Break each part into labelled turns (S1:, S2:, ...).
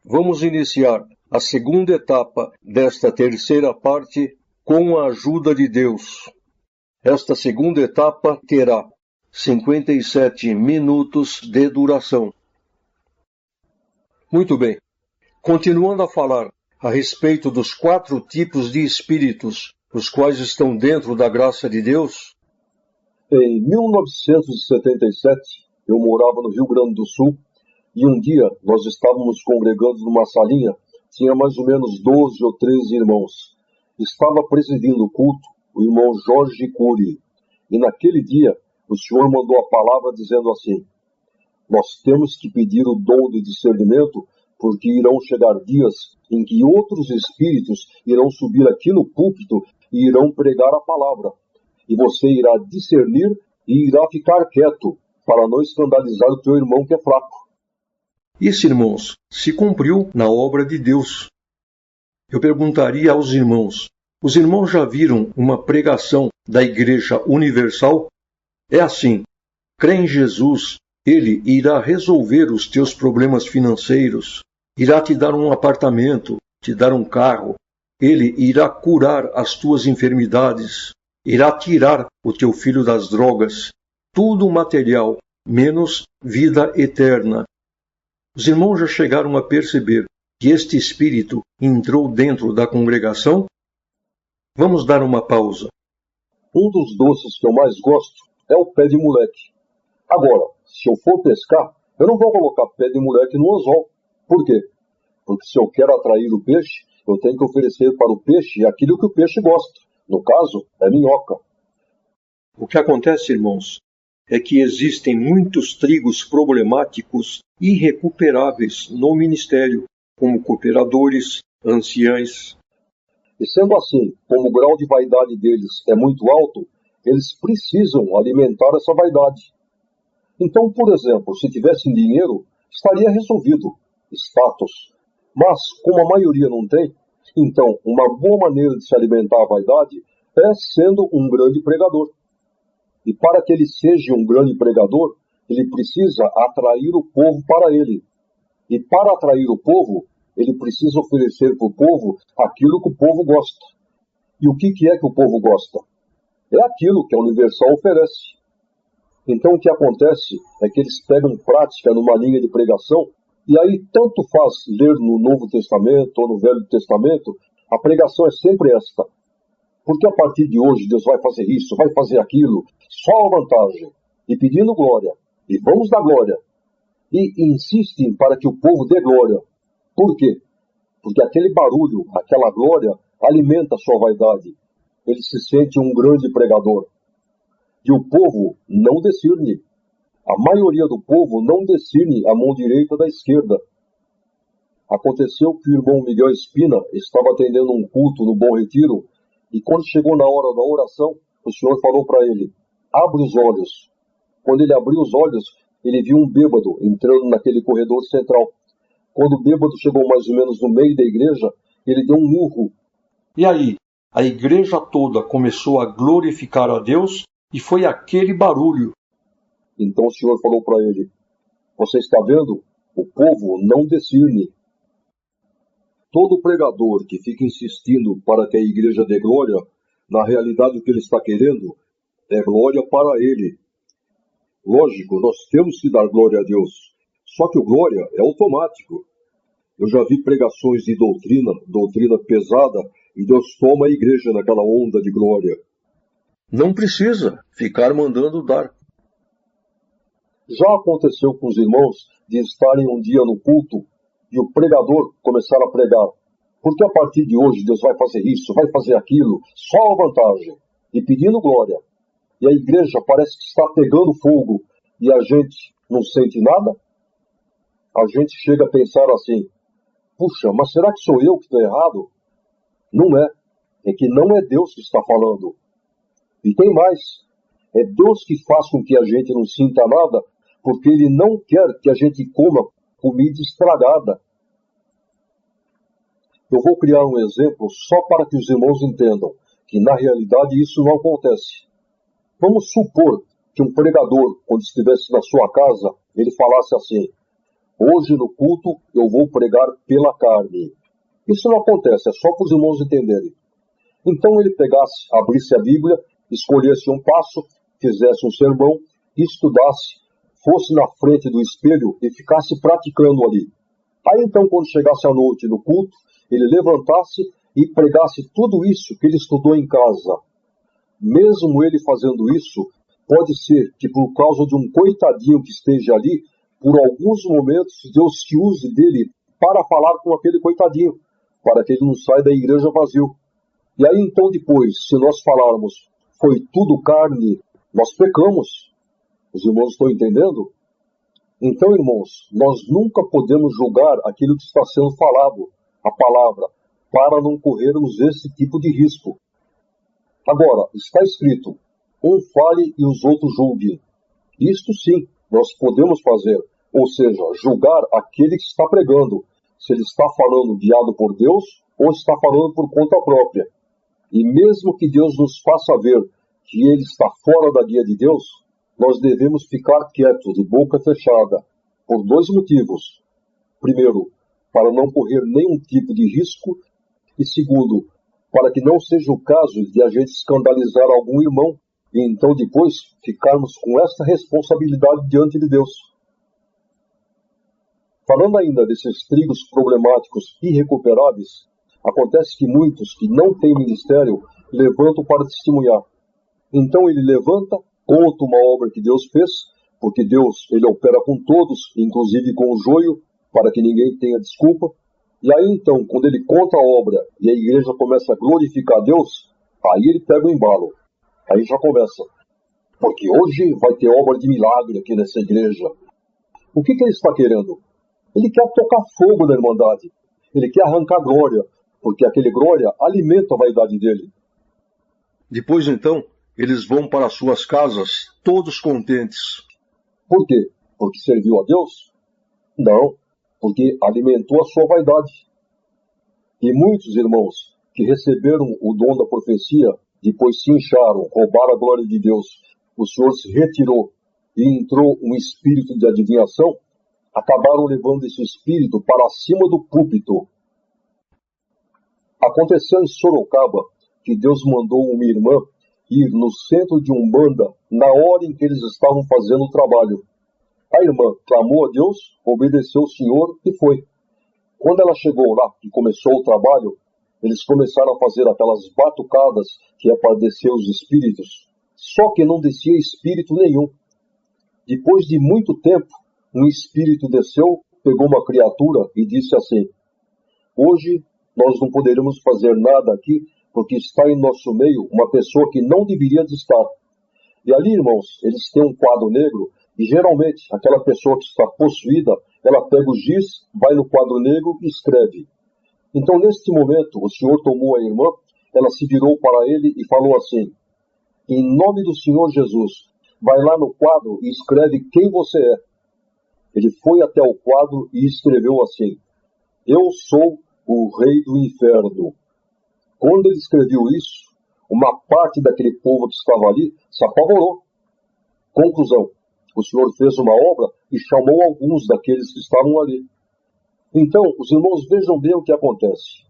S1: Vamos iniciar a segunda etapa desta terceira parte com a ajuda de Deus. Esta segunda etapa terá 57 minutos de duração. Muito bem. Continuando a falar a respeito dos 4 tipos de espíritos, os quais estão dentro da graça de Deus.
S2: Em 1977, eu morava no Rio Grande do Sul e um dia nós estávamos congregando numa salinha, tinha mais ou menos 12 ou 13 irmãos. Estava presidindo o culto o irmão Jorge Cury e naquele dia o Senhor mandou a palavra dizendo assim: nós temos que pedir o dom do discernimento porque irão chegar dias em que outros espíritos irão subir aqui no púlpito e irão pregar a palavra. E você irá discernir e irá ficar quieto, para não escandalizar o teu irmão que é fraco.
S1: Isso, irmãos, se cumpriu na obra de Deus. Eu perguntaria aos irmãos: os irmãos já viram uma pregação da Igreja Universal? É assim: crê em Jesus, Ele irá resolver os teus problemas financeiros, irá te dar um apartamento, te dar um carro, Ele irá curar as tuas enfermidades, irá tirar o teu filho das drogas, tudo material, menos vida eterna. Os irmãos já chegaram a perceber que este espírito entrou dentro da congregação? Vamos dar uma pausa.
S2: Um dos doces que eu mais gosto é o pé de moleque. Agora, se eu for pescar, eu não vou colocar pé de moleque no anzol. Por quê? Porque se eu quero atrair o peixe, eu tenho que oferecer para o peixe aquilo que o peixe gosta. No caso, é minhoca.
S1: O que acontece, irmãos, é que existem muitos trigos problemáticos irrecuperáveis no ministério, como cooperadores, anciães.
S2: E sendo assim, como o grau de vaidade deles é muito alto, eles precisam alimentar essa vaidade. Então, por exemplo, se tivessem dinheiro, estaria resolvido. Status. Mas, como a maioria não tem, então uma boa maneira de se alimentar a vaidade é sendo um grande pregador. E para que ele seja um grande pregador, ele precisa atrair o povo para ele. E para atrair o povo, ele precisa oferecer para o povo aquilo que o povo gosta. E o que é que o povo gosta? É aquilo que a Universal oferece. Então o que acontece é que eles pegam prática numa linha de pregação, e aí tanto faz ler no Novo Testamento ou no Velho Testamento, a pregação é sempre esta. Porque a partir de hoje Deus vai fazer isso, vai fazer aquilo, só a vantagem, e pedindo glória, e vamos dar glória. E insistem para que o povo dê glória. Por quê? Porque aquele barulho, aquela glória, alimenta a sua vaidade. Ele se sente um grande pregador. E o povo não discerne. A maioria do povo não discerne a mão direita da esquerda. Aconteceu que o irmão Miguel Espina estava atendendo um culto no Bom Retiro, e quando chegou na hora da oração, o Senhor falou para ele: abre os olhos. Quando ele abriu os olhos, ele viu um bêbado entrando naquele corredor central. Quando o bêbado chegou mais ou menos no meio da igreja, ele deu um urro.
S1: E aí, a igreja toda começou a glorificar a Deus e foi aquele barulho.
S2: Então o Senhor falou para ele: você está vendo? O povo não discerne. Todo pregador que fica insistindo para que a igreja dê glória, na realidade o que ele está querendo é glória para ele. Lógico, nós temos que dar glória a Deus. Só que o glória é automático. Eu já vi pregações de doutrina pesada, e Deus toma a igreja naquela onda de glória.
S1: Não precisa ficar mandando dar.
S2: Já aconteceu com os irmãos de estarem um dia no culto e o pregador começar a pregar. Porque a partir de hoje Deus vai fazer isso, vai fazer aquilo, só a vantagem, e pedindo glória. E a igreja parece que está pegando fogo e a gente não sente nada. A gente chega a pensar assim: puxa, mas será que sou eu que estou errado? Não é. É que não é Deus que está falando. E tem mais. É Deus que faz com que a gente não sinta nada, porque Ele não quer que a gente coma comida estragada. Eu vou criar um exemplo só para que os irmãos entendam que na realidade isso não acontece. Vamos supor que um pregador, quando estivesse na sua casa, ele falasse assim: Hoje no culto eu vou pregar pela carne. Isso não acontece, é só para os irmãos entenderem. Então ele pegasse, abrisse a Bíblia, escolhesse um passo, fizesse um sermão, estudasse, fosse na frente do espelho e ficasse praticando ali. Aí então, quando chegasse à noite no culto, ele levantasse e pregasse tudo isso que ele estudou em casa. Mesmo ele fazendo isso, pode ser que por causa de um coitadinho que esteja ali, por alguns momentos Deus se use dele para falar com aquele coitadinho, para que ele não saia da igreja vazio. E aí então depois, se nós falarmos, foi tudo carne, nós pecamos. Os irmãos estão entendendo? Então, irmãos, nós nunca podemos julgar aquilo que está sendo falado, a palavra, para não corrermos esse tipo de risco. Agora, está escrito, um fale e os outros julguem. Isto sim, nós podemos fazer, ou seja, julgar aquele que está pregando, se ele está falando guiado por Deus ou está falando por conta própria. E mesmo que Deus nos faça ver que ele está fora da guia de Deus, nós devemos ficar quietos, de boca fechada, por dois motivos. Primeiro, para não correr nenhum tipo de risco, e segundo, para que não seja o caso de a gente escandalizar algum irmão, e então depois ficarmos com essa responsabilidade diante de Deus. Falando ainda desses trigos problemáticos irrecuperáveis, acontece que muitos que não têm ministério levantam para testemunhar. Então ele levanta, conta uma obra que Deus fez, porque Deus ele opera com todos, inclusive com o joio, para que ninguém tenha desculpa. E aí então, quando ele conta a obra e a igreja começa a glorificar a Deus, aí ele pega o embalo. Aí já começa. Porque hoje vai ter obra de milagre aqui nessa igreja. O que ele está querendo? Ele quer tocar fogo na Irmandade. Ele quer arrancar glória, porque aquele glória alimenta a vaidade dele.
S1: Depois então, eles vão para suas casas, todos contentes.
S2: Por quê? Porque serviu a Deus? Não, porque alimentou a sua vaidade. E muitos irmãos que receberam o dom da profecia, depois se incharam, roubaram a glória de Deus, o Senhor se retirou e entrou um espírito de adivinhação, acabaram levando esse espírito para cima do púlpito. Aconteceu em Sorocaba que Deus mandou uma irmã ir no centro de Umbanda na hora em que eles estavam fazendo o trabalho. A irmã clamou a Deus, obedeceu ao Senhor e foi. Quando ela chegou lá e começou o trabalho, eles começaram a fazer aquelas batucadas que é para descer os espíritos, só que não descia espírito nenhum. Depois de muito tempo, um espírito desceu, pegou uma criatura e disse assim: hoje nós não poderemos fazer nada aqui, porque está em nosso meio uma pessoa que não deveria de estar. E ali, irmãos, eles têm um quadro negro, e geralmente aquela pessoa que está possuída, ela pega o giz, vai no quadro negro e escreve. Então, neste momento, o Senhor tomou a irmã, ela se virou para ele e falou assim: em nome do Senhor Jesus, vai lá no quadro e escreve quem você é. Ele foi até o quadro e escreveu assim: eu sou o rei do inferno. Quando ele escreveu isso, uma parte daquele povo que estava ali se apavorou. Conclusão: o Senhor fez uma obra e chamou alguns daqueles que estavam ali. Então, os irmãos vejam bem o que acontece.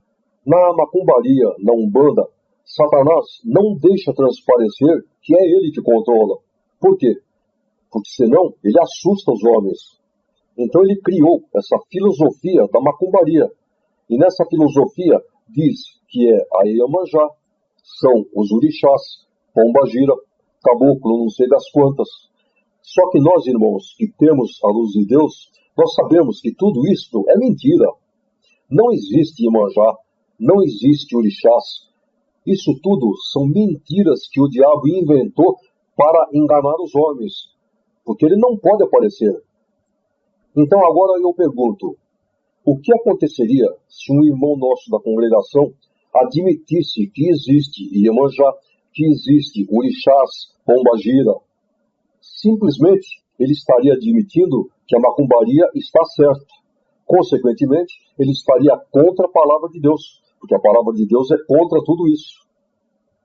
S2: Na macumbaria, na Umbanda, Satanás não deixa transparecer que é ele que controla. Por quê? Porque senão ele assusta os homens. Então ele criou essa filosofia da macumbaria. E nessa filosofia diz que é a Iemanjá, são os orixás, Pombagira, caboclo, não sei das quantas. Só que nós, irmãos, que temos a luz de Deus, nós sabemos que tudo isto é mentira. Não existe Iemanjá, não existe orixás. Isso tudo são mentiras que o diabo inventou para enganar os homens, porque ele não pode aparecer. Então agora eu pergunto, o que aconteceria se um irmão nosso da congregação admitisse que existe Iemanjá, que existe orixás, Pombagira? Simplesmente ele estaria admitindo que a macumbaria está certa. Consequentemente, ele estaria contra a palavra de Deus, porque a palavra de Deus é contra tudo isso.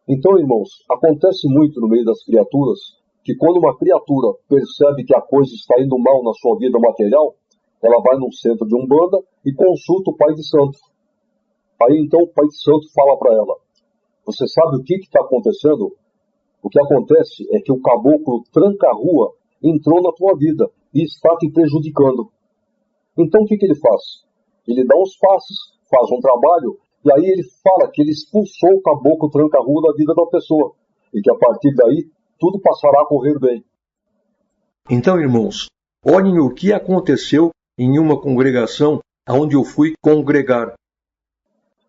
S2: Então, irmãos, acontece muito no meio das criaturas que quando uma criatura percebe que a coisa está indo mal na sua vida material, ela vai num centro de Umbanda e consulta o pai de santo. Aí então o pai de santo fala para ela: você sabe o que está acontecendo? O que acontece é que o caboclo tranca-rua entrou na tua vida e está te prejudicando. Então o que ele faz? Ele dá uns passos, faz um trabalho, e aí ele fala que ele expulsou o caboclo tranca-rua da vida da pessoa, e que a partir daí tudo passará a correr bem.
S1: Então, irmãos, olhem o que aconteceu em uma congregação onde eu fui congregar.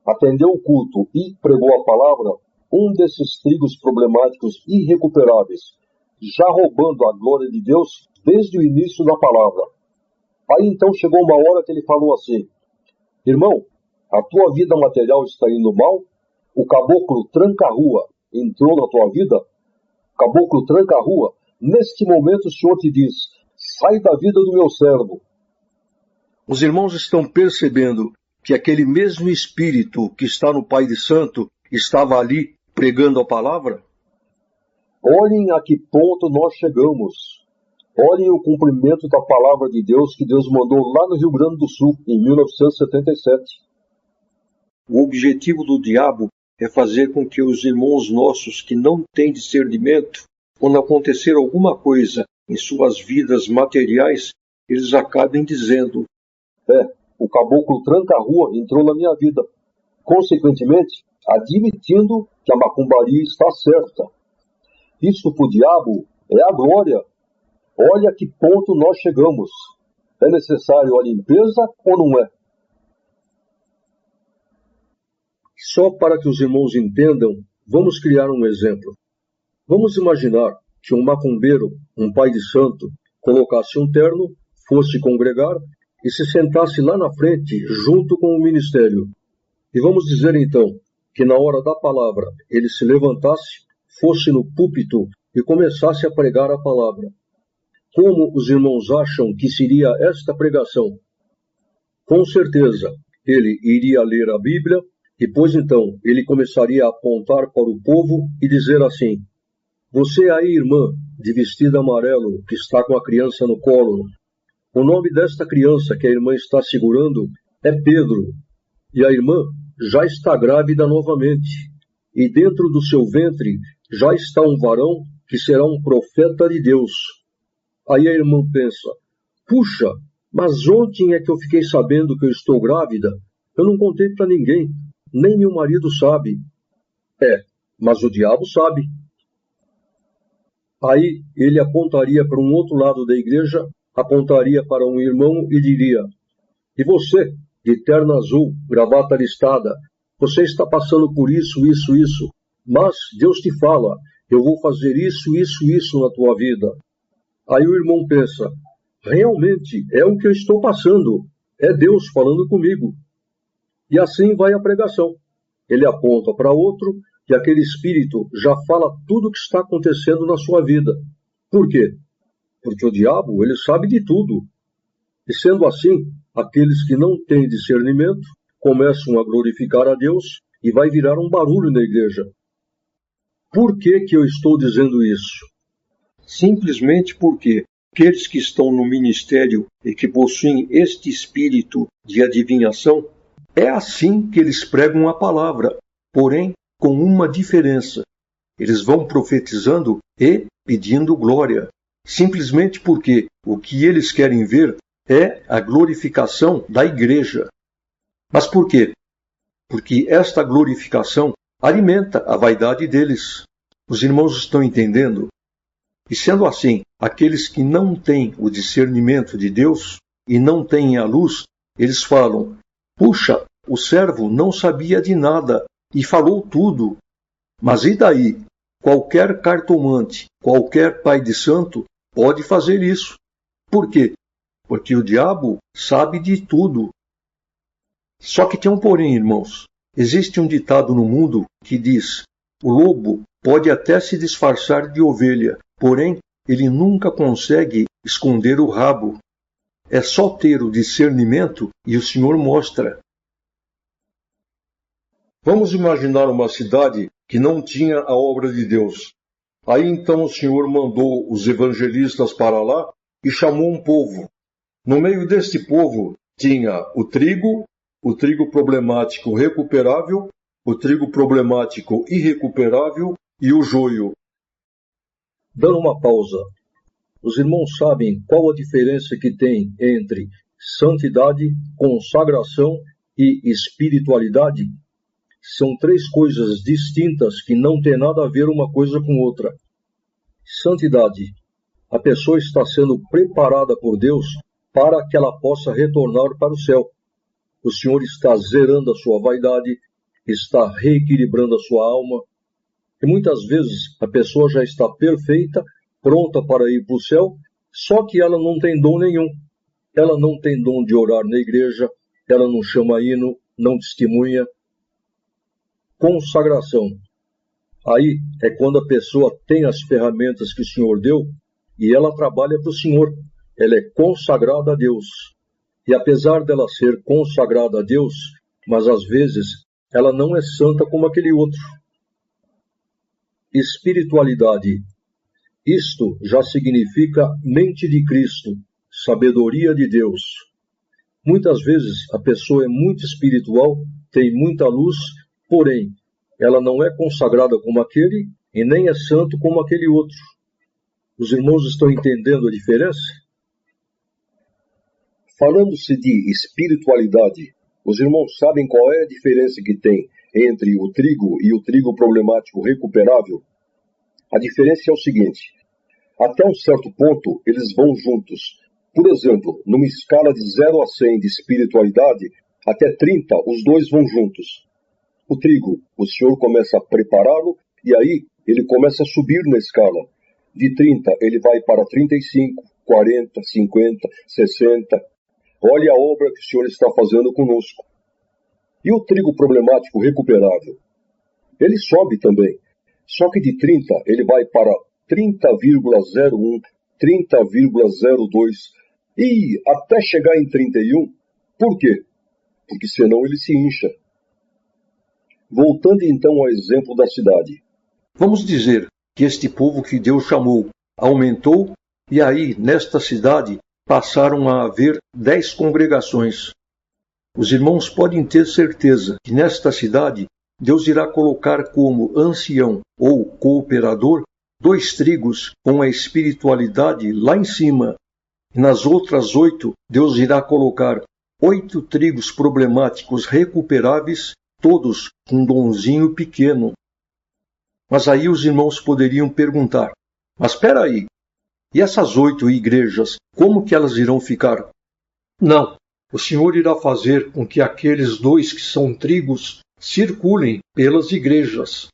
S2: Atendeu o culto e pregou a palavra um desses trigos problemáticos irrecuperáveis, já roubando a glória de Deus desde o início da palavra. Aí então chegou uma hora que ele falou assim: irmão, a tua vida material está indo mal? O caboclo tranca-rua entrou na tua vida? Caboclo tranca-rua, neste momento o Senhor te diz: sai da vida do meu servo.
S1: Os irmãos estão percebendo que aquele mesmo Espírito que está no Pai de Santo estava ali pregando a palavra?
S2: Olhem a que ponto nós chegamos. Olhem o cumprimento da palavra de Deus que Deus mandou lá no Rio Grande do Sul, em 1977.
S1: O objetivo do diabo é fazer com que os irmãos nossos que não têm discernimento, quando acontecer alguma coisa em suas vidas materiais, eles acabem dizendo:
S2: o caboclo tranca-rua entrou na minha vida. Consequentemente, admitindo que a macumbaria está certa. Isso para o diabo é a glória. Olha a que ponto nós chegamos. É necessário a limpeza ou não é?
S1: Só para que os irmãos entendam, vamos criar um exemplo. Vamos imaginar que um macumbeiro, um pai de santo, colocasse um terno, fosse congregar e se sentasse lá na frente, junto com o ministério. E vamos dizer então que na hora da palavra ele se levantasse, fosse no púlpito e começasse a pregar a palavra. Como os irmãos acham que seria esta pregação? Com certeza, ele iria ler a Bíblia, depois então ele começaria a apontar para o povo e dizer assim: você aí, irmã, de vestido amarelo, que está com a criança no colo, o nome desta criança que a irmã está segurando é Pedro, e a irmã já está grávida novamente, e dentro do seu ventre já está um varão que será um profeta de Deus. Aí a irmã pensa: puxa, mas ontem é que eu fiquei sabendo que eu estou grávida? Eu não contei para ninguém, nem meu marido sabe. Mas o diabo sabe. Aí ele apontaria para um outro lado da igreja, apontaria para um irmão e diria: e você, de terno azul, gravata listada, você está passando por isso, mas Deus te fala: eu vou fazer isso na tua vida. Aí o irmão pensa: realmente é o que eu estou passando, é Deus falando comigo. E assim vai a pregação. Ele aponta para outro e aquele espírito já fala tudo o que está acontecendo na sua vida. Por quê? Porque o diabo, ele sabe de tudo. E sendo assim, aqueles que não têm discernimento começam a glorificar a Deus e vai virar um barulho na igreja. Por que eu estou dizendo isso? Simplesmente porque aqueles que estão no ministério e que possuem este espírito de adivinhação, é assim que eles pregam a palavra, porém com uma diferença. Eles vão profetizando e pedindo glória, simplesmente porque o que eles querem ver é a glorificação da igreja. Mas por quê? Porque esta glorificação alimenta a vaidade deles. Os irmãos estão entendendo? E sendo assim, aqueles que não têm o discernimento de Deus e não têm a luz, eles falam: puxa, o servo não sabia de nada e falou tudo. Mas e daí? Qualquer cartomante, qualquer pai de santo pode fazer isso. Por quê? Porque o diabo sabe de tudo. Só que tem um porém, irmãos. Existe um ditado no mundo que diz: o lobo pode até se disfarçar de ovelha, porém ele nunca consegue esconder o rabo. É só ter o discernimento e o Senhor mostra. Vamos imaginar uma cidade que não tinha a obra de Deus. Aí então o Senhor mandou os evangelistas para lá e chamou um povo. No meio deste povo tinha o trigo problemático recuperável, o trigo problemático irrecuperável e o joio.
S2: Dando uma pausa, os irmãos sabem qual a diferença que tem entre santidade, consagração e espiritualidade? São três coisas distintas que não têm nada a ver uma coisa com outra. Santidade. A pessoa está sendo preparada por Deus para que ela possa retornar para o céu. O Senhor está zerando a sua vaidade, está reequilibrando a sua alma. E muitas vezes a pessoa já está perfeita, pronta para ir para o céu, só que ela não tem dom nenhum. Ela não tem dom de orar na igreja, ela não chama hino, não testemunha. Consagração. Aí é quando a pessoa tem as ferramentas que o Senhor deu e ela trabalha para o Senhor. Ela é consagrada a Deus. E apesar dela ser consagrada a Deus, mas às vezes ela não é santa como aquele outro. Espiritualidade. Isto já significa mente de Cristo, sabedoria de Deus. Muitas vezes a pessoa é muito espiritual, tem muita luz, porém, ela não é consagrada como aquele e nem é santo como aquele outro. Os irmãos estão entendendo a diferença? Falando-se de espiritualidade, os irmãos sabem qual é a diferença que tem entre o trigo e o trigo problemático recuperável? A diferença é o seguinte: até um certo ponto eles vão juntos. Por exemplo, numa escala de 0 a 100 de espiritualidade, até 30 os dois vão juntos. O trigo, o Senhor começa a prepará-lo e aí ele começa a subir na escala. De 30 ele vai para 35, 40, 50, 60. Olha a obra que o Senhor está fazendo conosco. E o trigo problemático recuperável? Ele sobe também. Só que de 30 ele vai para 30,01, 30,02 e até chegar em 31. Por quê? Porque senão ele se incha. Voltando então ao exemplo da cidade.
S1: Vamos dizer que este povo que Deus chamou aumentou e aí, nesta cidade, passaram a haver 10 congregações. Os irmãos podem ter certeza que nesta cidade Deus irá colocar como ancião ou cooperador 2 trigos com a espiritualidade lá em cima. E nas outras 8, Deus irá colocar 8 trigos problemáticos recuperáveis, todos com um donzinho pequeno. Mas aí os irmãos poderiam perguntar, mas espera aí, e essas 8 igrejas, como que elas irão ficar? Não, o Senhor irá fazer com que aqueles 2 que são trigos circulem pelas igrejas.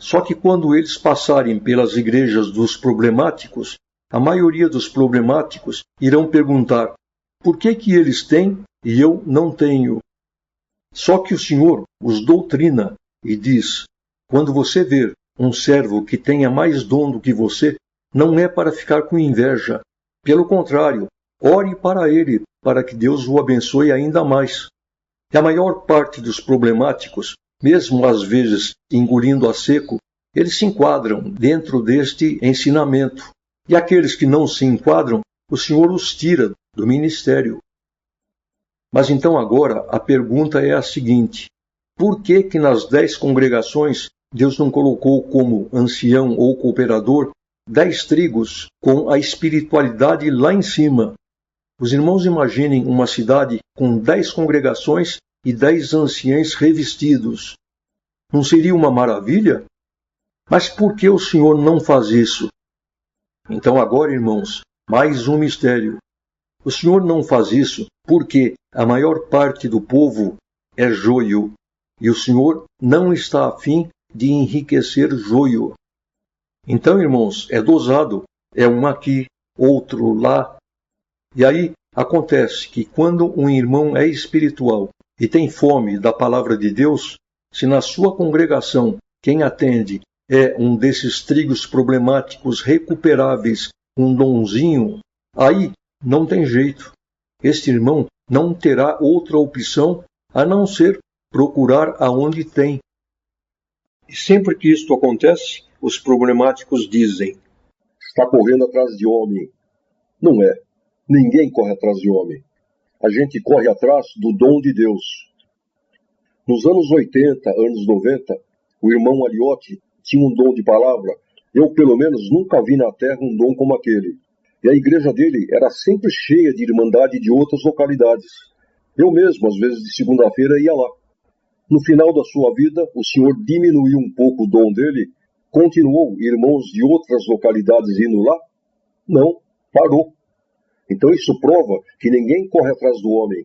S1: Só que quando eles passarem pelas igrejas dos problemáticos, a maioria dos problemáticos irão perguntar, por que eles têm e eu não tenho? Só que o Senhor os doutrina e diz, quando você ver um servo que tenha mais dom do que você, não é para ficar com inveja. Pelo contrário, ore para ele, para que Deus o abençoe ainda mais. E a maior parte dos problemáticos, mesmo às vezes engolindo a seco, eles se enquadram dentro deste ensinamento. E aqueles que não se enquadram, o Senhor os tira do ministério. Mas então agora a pergunta é a seguinte: por que nas 10 congregações Deus não colocou como ancião ou cooperador 10 trigos com a espiritualidade lá em cima? Os irmãos imaginem uma cidade com 10 congregações e 10 anciães revestidos. Não seria uma maravilha? Mas por que o Senhor não faz isso? Então agora, irmãos, mais um mistério. O Senhor não faz isso porque a maior parte do povo é joio, e o Senhor não está a fim de enriquecer joio. Então, irmãos, é dosado, é um aqui, outro lá. E aí acontece que quando um irmão é espiritual e tem fome da palavra de Deus, se na sua congregação quem atende é um desses trigos problemáticos recuperáveis, um donzinho, aí não tem jeito. Este irmão não terá outra opção a não ser procurar aonde tem. E sempre que isto acontece, os problemáticos dizem,
S2: está correndo atrás de homem. Não é. Ninguém corre atrás de homem. A gente corre atrás do dom de Deus. Nos anos 80, anos 90, o irmão Aliotti tinha um dom de palavra. Eu, pelo menos, nunca vi na terra um dom como aquele. E a igreja dele era sempre cheia de irmandade de outras localidades. Eu mesmo, às vezes de segunda-feira, ia lá. No final da sua vida, o Senhor diminuiu um pouco o dom dele. Continuou irmãos de outras localidades indo lá? Não, parou. Então isso prova que ninguém corre atrás do homem.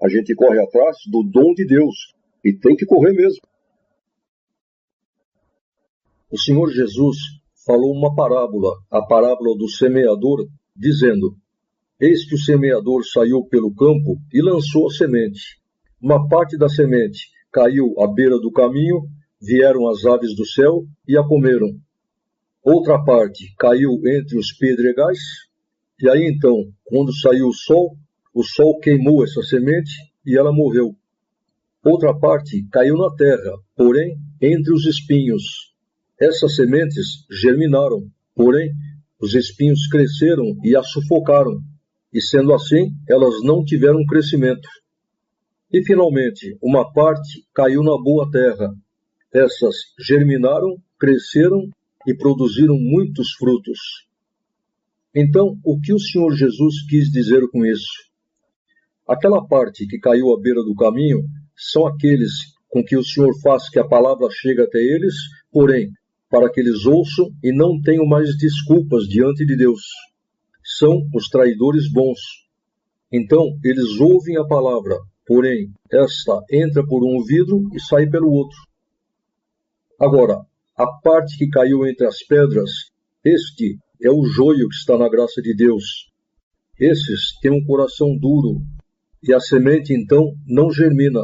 S2: A gente corre atrás do dom de Deus. E tem que correr mesmo.
S1: O Senhor Jesus falou uma parábola, a parábola do semeador, dizendo: Eis que o semeador saiu pelo campo e lançou a semente. Uma parte da semente caiu à beira do caminho, vieram as aves do céu e a comeram. Outra parte caiu entre os pedregais, e aí então, quando saiu o sol queimou essa semente e ela morreu. Outra parte caiu na terra, porém, entre os espinhos. Essas sementes germinaram, porém, os espinhos cresceram e a sufocaram, e sendo assim, elas não tiveram crescimento. E, finalmente, uma parte caiu na boa terra. Essas germinaram, cresceram e produziram muitos frutos. Então, o que o Senhor Jesus quis dizer com isso? Aquela parte que caiu à beira do caminho são aqueles com que o Senhor faz que a palavra chegue até eles, porém, para que eles ouçam e não tenham mais desculpas diante de Deus. São os traidores bons. Então, eles ouvem a palavra, porém, esta entra por um ouvido e sai pelo outro. Agora, a parte que caiu entre as pedras, este é o joio que está na graça de Deus. Esses têm um coração duro, e a semente, então, não germina.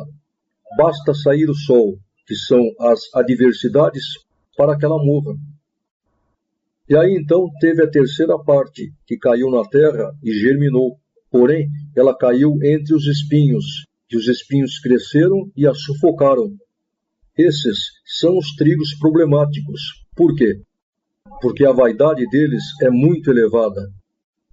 S1: Basta sair o sol, que são as adversidades, para que ela morra. E aí então teve a terceira parte, que caiu na terra e germinou. Porém, ela caiu entre os espinhos, e os espinhos cresceram e a sufocaram. Esses são os trigos problemáticos. Por quê? Porque a vaidade deles é muito elevada.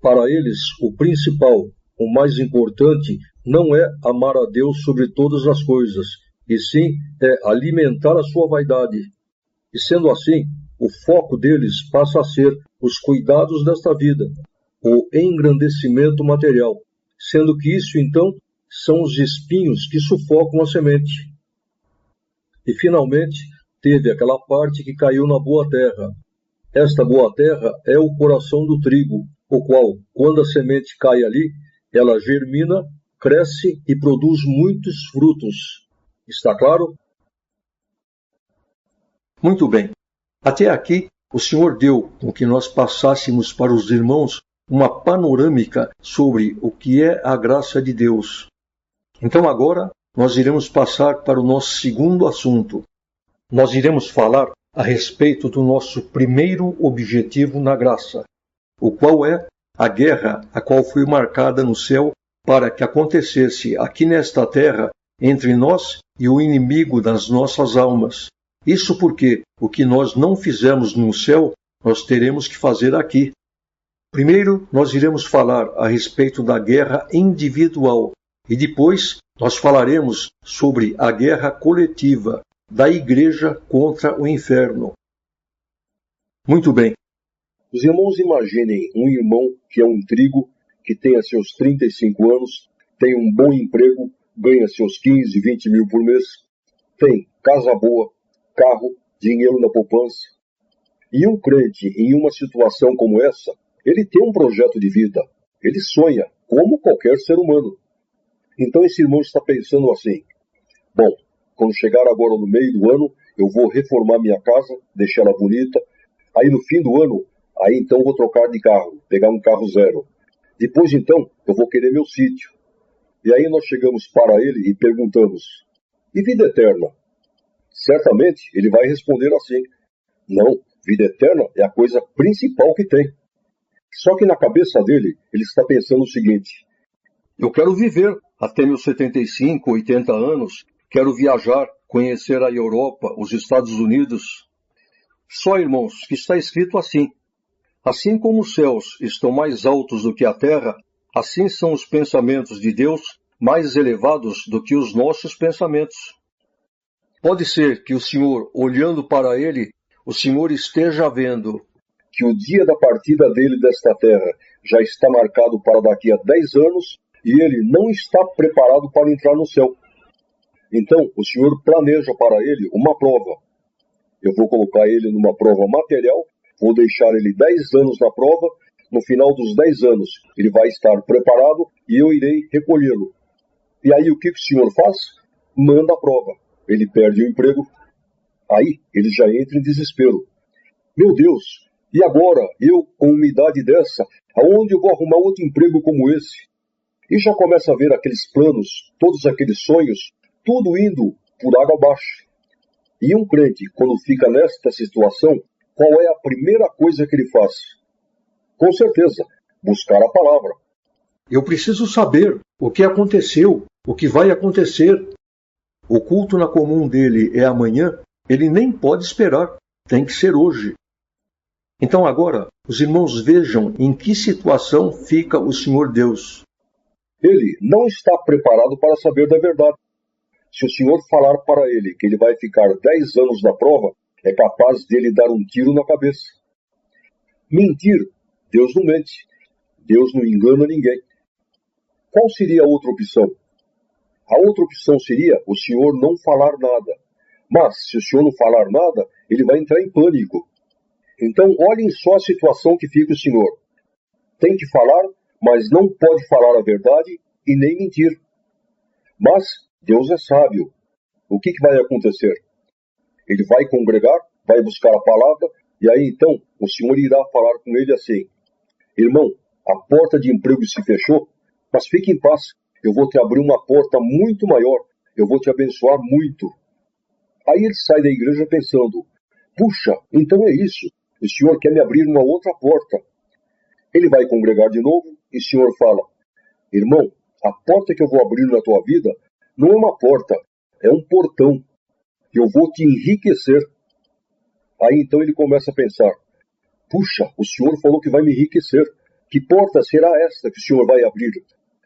S1: Para eles, o principal, o mais importante, não é amar a Deus sobre todas as coisas, e sim é alimentar a sua vaidade. E sendo assim, o foco deles passa a ser os cuidados desta vida, o engrandecimento material, sendo que isso, então, são os espinhos que sufocam a semente. E, finalmente, teve aquela parte que caiu na boa terra. Esta boa terra é o coração do trigo, o qual, quando a semente cai ali, ela germina, cresce e produz muitos frutos. Está claro? Muito bem. Até aqui, o Senhor deu com que nós passássemos para os irmãos uma panorâmica sobre o que é a graça de Deus. Então agora, nós iremos passar para o nosso segundo assunto. Nós iremos falar a respeito do nosso primeiro objetivo na graça, o qual é a guerra a qual foi marcada no céu para que acontecesse aqui nesta terra entre nós e o inimigo das nossas almas. Isso porque o que nós não fizemos no céu, nós teremos que fazer aqui. Primeiro, nós iremos falar a respeito da guerra individual e depois nós falaremos sobre a guerra coletiva da igreja contra o inferno. Muito bem.
S2: Os irmãos imaginem um irmão que é um trigo, que tenha seus 35 anos, tem um bom emprego, ganha seus 15, 20 mil por mês, tem casa boa, carro, dinheiro na poupança. E um crente em uma situação como essa, ele tem um projeto de vida, ele sonha, como qualquer ser humano. Então esse irmão está pensando assim: bom, quando chegar agora no meio do ano, eu vou reformar minha casa, deixar ela bonita, aí no fim do ano, aí então vou trocar de carro, pegar um carro zero. Depois então, eu vou querer meu sítio. E aí nós chegamos para ele e perguntamos: e vida eterna? Certamente ele vai responder assim: não, vida eterna é a coisa principal que tem. Só que na cabeça dele, ele está pensando o seguinte: eu quero viver até meus 75, 80 anos, quero viajar, conhecer a Europa, os Estados Unidos. Só, irmãos, que está escrito assim: assim como os céus estão mais altos do que a terra,
S1: Assim são os pensamentos de Deus mais elevados do que os nossos pensamentos. Pode ser que o Senhor, olhando para ele, o Senhor esteja vendo
S2: que o dia da partida dele desta terra já está marcado para daqui a 10 anos e ele não está preparado para entrar no céu. Então, o Senhor planeja para ele uma prova. Eu vou colocar ele numa prova material, vou deixar ele 10 anos na prova, no final dos 10 anos ele vai estar preparado e eu irei recolhê-lo. E aí o que o Senhor faz? Manda a prova. Ele perde o emprego, aí ele já entra em desespero. Meu Deus, e agora, eu com uma idade dessa, aonde eu vou arrumar outro emprego como esse? E já começa a ver aqueles planos, todos aqueles sonhos, tudo indo por água abaixo. E um crente, quando fica nesta situação, qual é a primeira coisa que ele faz? Com certeza, buscar a palavra.
S1: Eu preciso saber o que aconteceu, o que vai acontecer. O culto na comum dele é amanhã, ele nem pode esperar, tem que ser hoje. Então agora, os irmãos vejam em que situação fica o Senhor Deus.
S2: Ele não está preparado para saber da verdade. Se o Senhor falar para ele que ele vai ficar 10 anos na prova, é capaz dele dar um tiro na cabeça. Mentir, Deus não mente. Deus não engana ninguém. Qual seria a outra opção? A outra opção seria o Senhor não falar nada. Mas, se o Senhor não falar nada, ele vai entrar em pânico. Então, olhem só a situação que fica o Senhor. Tem que falar, mas não pode falar a verdade e nem mentir. Mas Deus é sábio. O que vai acontecer? Ele vai congregar, vai buscar a palavra, e aí então o Senhor irá falar com ele assim: irmão, a porta de emprego se fechou, mas fique em paz. Eu vou te abrir uma porta muito maior. Eu vou te abençoar muito. Aí ele sai da igreja pensando: puxa, então é isso. O Senhor quer me abrir uma outra porta. Ele vai congregar de novo e o Senhor fala: irmão, a porta que eu vou abrir na tua vida não é uma porta, é um portão. Eu vou te enriquecer. Aí então ele começa a pensar: puxa, o Senhor falou que vai me enriquecer. Que porta será esta que o Senhor vai abrir?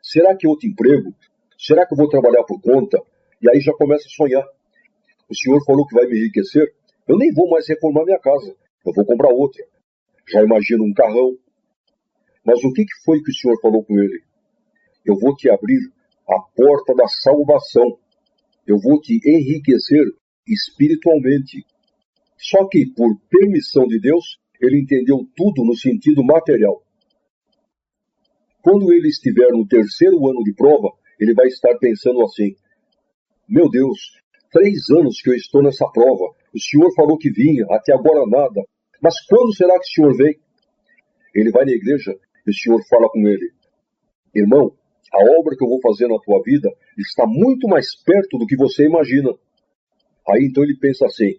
S2: Será que é outro emprego? Será que eu vou trabalhar por conta? E aí já começa a sonhar. O Senhor falou que vai me enriquecer. Eu nem vou mais reformar minha casa. Eu vou comprar outra. Já imagino um carrão. Mas o que foi que o Senhor falou com ele? Eu vou te abrir a porta da salvação. Eu vou te enriquecer espiritualmente. Só que, por permissão de Deus, ele entendeu tudo no sentido material. Quando ele estiver no 3º ano de prova, ele vai estar pensando assim: meu Deus, 3 anos que eu estou nessa prova. O Senhor falou que vinha, até agora nada. Mas quando será que o Senhor vem? Ele vai na igreja e o Senhor fala com ele: irmão, a obra que eu vou fazer na tua vida está muito mais perto do que você imagina. Aí então ele pensa assim: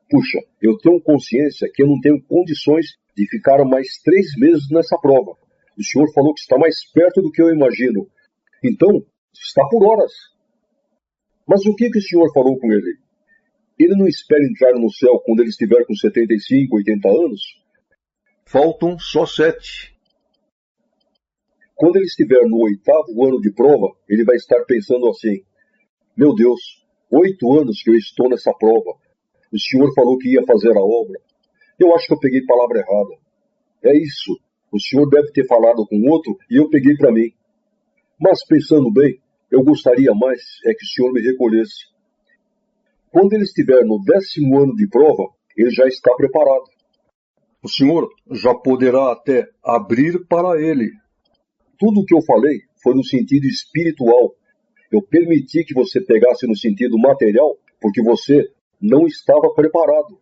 S2: puxa, eu tenho consciência que eu não tenho condições de ficar mais 3 meses nessa prova. O Senhor falou que está mais perto do que eu imagino. Então, está por horas. Mas o que o Senhor falou com ele? Ele não espera entrar no céu quando ele estiver com 75, 80 anos?
S1: Faltam só 7.
S2: Quando ele estiver no 8º ano de prova, ele vai estar pensando assim: meu Deus, 8 anos que eu estou nessa prova. O Senhor falou que ia fazer a obra. Eu acho que eu peguei palavra errada. É isso. O Senhor deve ter falado com outro e eu peguei para mim. Mas pensando bem, eu gostaria mais é que o Senhor me recolhesse. Quando ele estiver no 10º ano de prova, ele já está preparado.
S1: O Senhor já poderá até abrir para ele.
S2: Tudo o que eu falei foi no sentido espiritual. Eu permiti que você pegasse no sentido material porque você não estava preparado.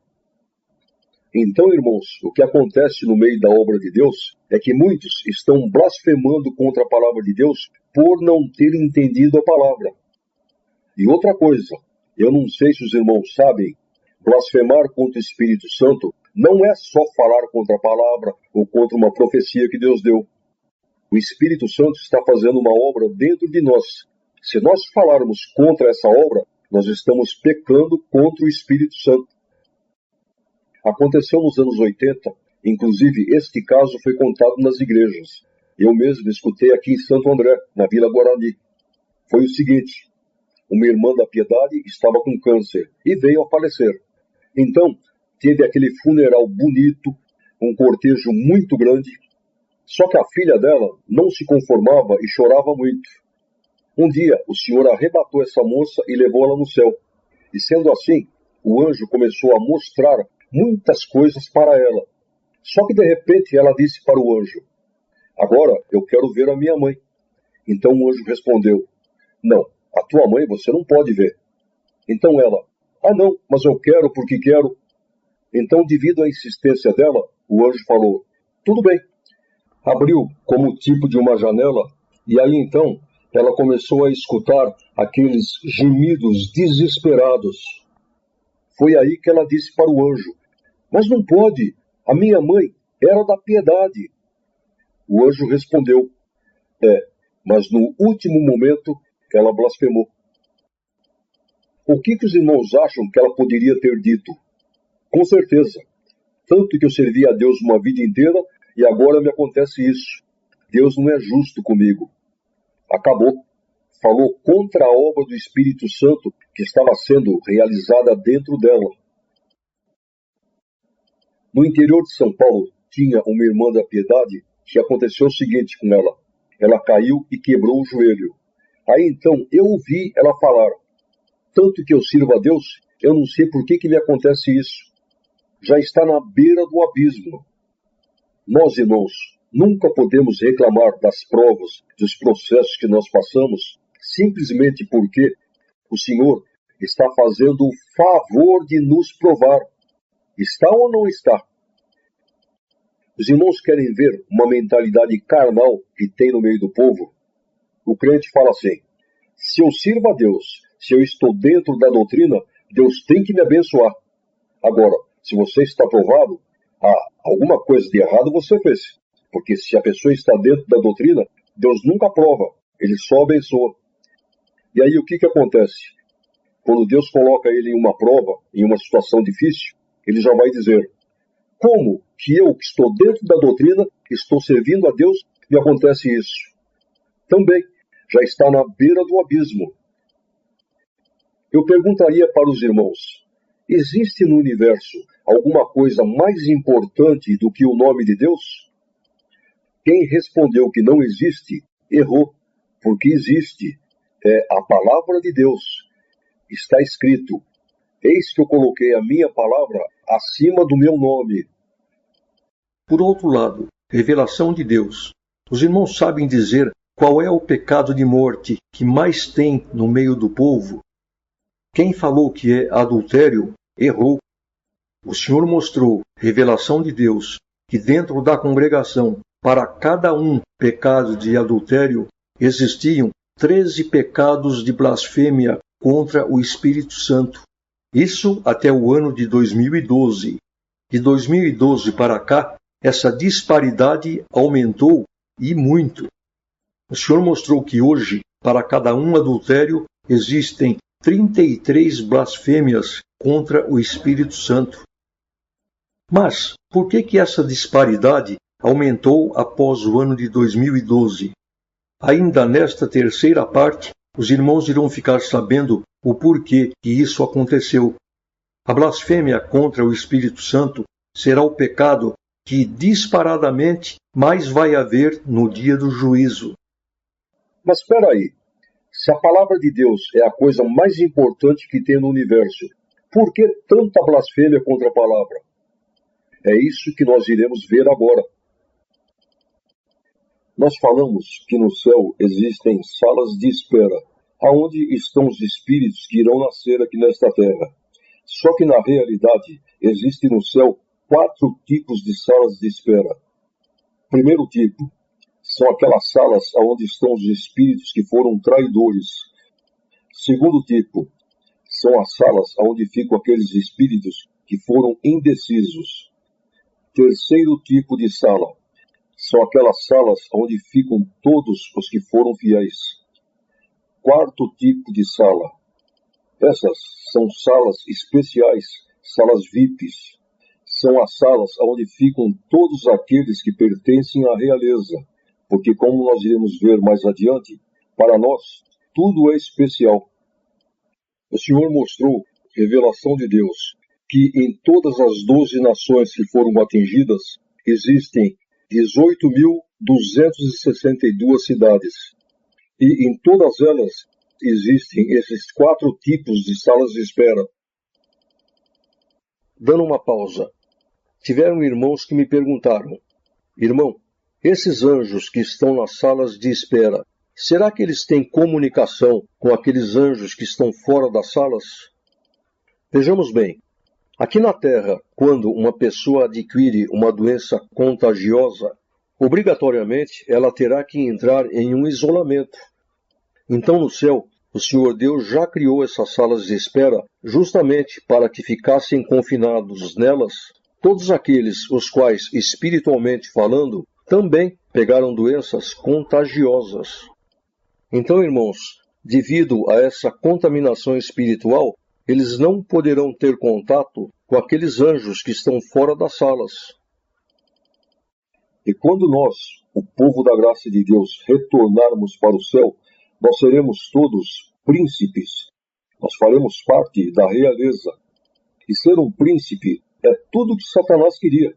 S2: Então, irmãos, o que acontece no meio da obra de Deus é que muitos estão blasfemando contra a palavra de Deus por não terem entendido a palavra. E outra coisa, eu não sei se os irmãos sabem, blasfemar contra o Espírito Santo não é só falar contra a palavra ou contra uma profecia que Deus deu. O Espírito Santo está fazendo uma obra dentro de nós. Se nós falarmos contra essa obra, nós estamos pecando contra o Espírito Santo. Aconteceu nos anos 80, inclusive este caso foi contado nas igrejas. Eu mesmo escutei aqui em Santo André, na Vila Guarani. Foi o seguinte: uma irmã da Piedade estava com câncer e veio a falecer. Então, teve aquele funeral bonito, um cortejo muito grande, só que a filha dela não se conformava e chorava muito. Um dia, o Senhor arrebatou essa moça e levou ela no céu. E sendo assim, o anjo começou a mostrar muitas coisas para ela. Só que de repente ela disse para o anjo: agora eu quero ver a minha mãe. Então o anjo respondeu: não, a tua mãe você não pode ver. Então ela: ah não, mas eu quero porque quero. Então, devido à insistência dela, o anjo falou: tudo bem. Abriu como tipo de uma janela, e aí então ela começou a escutar aqueles gemidos desesperados. Foi aí que ela disse para o anjo: mas não pode, a minha mãe era da Piedade. O anjo respondeu: mas no último momento ela blasfemou. O que os irmãos acham que ela poderia ter dito? Com certeza, tanto que eu servi a Deus uma vida inteira e agora me acontece isso. Deus não é justo comigo. Acabou. Falou contra a obra do Espírito Santo que estava sendo realizada dentro dela. No interior de São Paulo, tinha uma irmã da Piedade que aconteceu o seguinte com ela. Ela caiu e quebrou o joelho. Aí então eu ouvi ela falar: tanto que eu sirvo a Deus, eu não sei por que me acontece isso. Já está na beira do abismo. Nós, irmãos, nunca podemos reclamar das provas, dos processos que nós passamos, simplesmente porque o Senhor está fazendo o favor de nos provar. Está ou não está? Os irmãos querem ver uma mentalidade carnal que tem no meio do povo? O crente fala assim: se eu sirvo a Deus, se eu estou dentro da doutrina, Deus tem que me abençoar. Agora, se você está provado, alguma coisa de errado você fez. Porque se a pessoa está dentro da doutrina, Deus nunca aprova, Ele só abençoa. E aí o que acontece? Quando Deus coloca ele em uma prova, em uma situação difícil, Ele já vai dizer: como que eu, que estou dentro da doutrina, estou servindo a Deus, me acontece isso? Também já está na beira do abismo. Eu perguntaria para os irmãos: existe no universo alguma coisa mais importante do que o nome de Deus? Quem respondeu que não existe, errou, porque existe. É a palavra de Deus. Está escrito: eis que eu coloquei a minha palavra acima do meu nome.
S1: Por outro lado, revelação de Deus. Os irmãos sabem dizer qual é o pecado de morte que mais tem no meio do povo? Quem falou que é adultério, errou. O Senhor mostrou, revelação de Deus, que dentro da congregação, para cada pecado de adultério, existiam 13 pecados de blasfêmia contra o Espírito Santo. Isso até o ano de 2012. De 2012 para cá, essa disparidade aumentou e muito. O Senhor mostrou que hoje, para cada adultério, existem 33 blasfêmias contra o Espírito Santo. Mas por que essa disparidade aumentou após o ano de 2012? Ainda nesta terceira parte, os irmãos irão ficar sabendo o porquê que isso aconteceu. A blasfêmia contra o Espírito Santo será o pecado que disparadamente mais vai haver no dia do juízo.
S2: Mas espera aí, se a palavra de Deus é a coisa mais importante que tem no universo, por que tanta blasfêmia contra a palavra? É isso que nós iremos ver agora. Nós falamos que no céu existem salas de espera, aonde estão os espíritos que irão nascer aqui nesta terra. Só que na realidade existem no céu 4 tipos de salas de espera. Primeiro tipo são aquelas salas onde estão os espíritos que foram traidores. Segundo tipo são as salas onde ficam aqueles espíritos que foram indecisos. Terceiro tipo de sala são aquelas salas onde ficam todos os que foram fiéis. Quarto tipo de sala. Essas são salas especiais, salas VIPs. São as salas onde ficam todos aqueles que pertencem à realeza. porque, como nós iremos ver mais adiante, para nós tudo é especial. O Senhor mostrou, revelação de Deus, que em todas as 12 nações que foram atingidas, existem 18.262 cidades. E em todas elas existem esses 4 tipos de salas de espera.
S1: Dando uma pausa, tiveram irmãos que me perguntaram: irmão, esses anjos que estão nas salas de espera, será que eles têm comunicação com aqueles anjos que estão fora das salas? Vejamos bem. Aqui na Terra, quando uma pessoa adquire uma doença contagiosa, obrigatoriamente ela terá que entrar em um isolamento. Então, no céu, o Senhor Deus já criou essas salas de espera justamente para que ficassem confinados nelas todos aqueles os quais, espiritualmente falando, também pegaram doenças contagiosas. Então, irmãos, devido a essa contaminação espiritual, eles não poderão ter contato com aqueles anjos que estão fora das salas.
S2: E quando nós, o povo da graça de Deus, retornarmos para o céu, nós seremos todos príncipes. Nós faremos parte da realeza. E ser um príncipe é tudo que Satanás queria.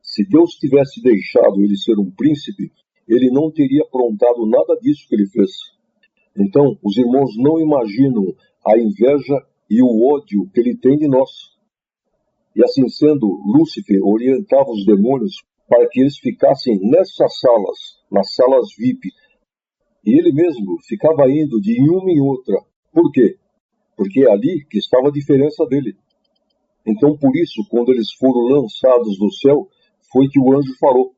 S2: Se Deus tivesse deixado ele ser um príncipe, ele não teria aprontado nada disso que ele fez. Então, os irmãos não imaginam a inveja e o ódio que ele tem de nós. E assim sendo, Lúcifer orientava os demônios para que eles ficassem nessas salas, nas salas VIP. E ele mesmo ficava indo de uma em outra. Por quê? Porque é ali que estava a diferença dele. Então, por isso, quando eles foram lançados do céu, foi que o anjo falou: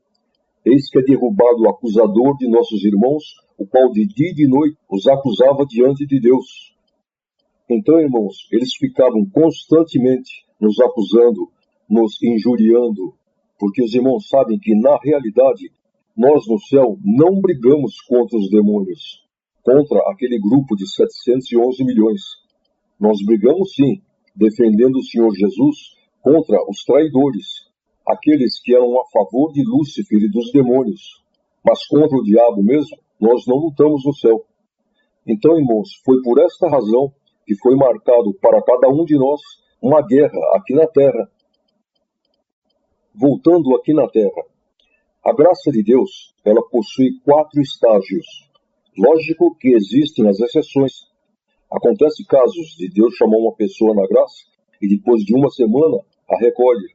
S2: eis que é derrubado o acusador de nossos irmãos, o qual de dia e de noite os acusava diante de Deus. Então, irmãos, eles ficavam constantemente nos acusando, nos injuriando, porque os irmãos sabem que, na realidade, nós no céu não brigamos contra os demônios, contra aquele grupo de 711 milhões. Nós brigamos sim, defendendo o Senhor Jesus contra os traidores, aqueles que eram a favor de Lúcifer e dos demônios. Mas contra o diabo mesmo, nós não lutamos no céu. Então, irmãos, foi por esta razão que foi marcado para cada um de nós uma guerra aqui na Terra. Voltando aqui na Terra, a graça de Deus, ela possui 4 estágios. Lógico que existem as exceções. Acontece casos de Deus chamar uma pessoa na graça e depois de uma semana a recolhe.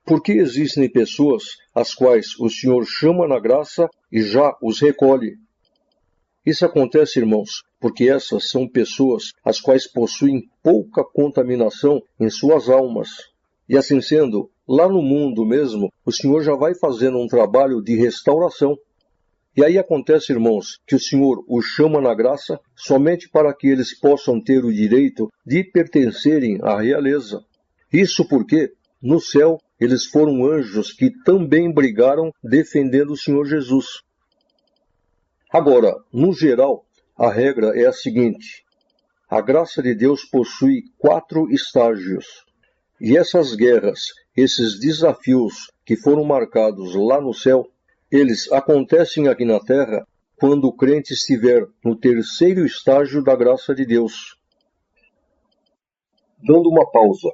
S1: Porque existem pessoas as quais o Senhor chama na graça e já os recolhe. Isso acontece, irmãos, porque essas são pessoas as quais possuem pouca contaminação em suas almas. E assim sendo, lá no mundo mesmo, o Senhor já vai fazendo um trabalho de restauração. E aí acontece, irmãos, que o Senhor os chama na graça somente para que eles possam ter o direito de pertencerem à realeza. Isso porque, no céu, eles foram anjos que também brigaram defendendo o Senhor Jesus. Agora, no geral, a regra é a seguinte: a graça de Deus possui 4 estágios. E essas guerras, esses desafios que foram marcados lá no céu, eles acontecem aqui na Terra quando o crente estiver no 3º estágio da graça de Deus.
S2: Dando uma pausa,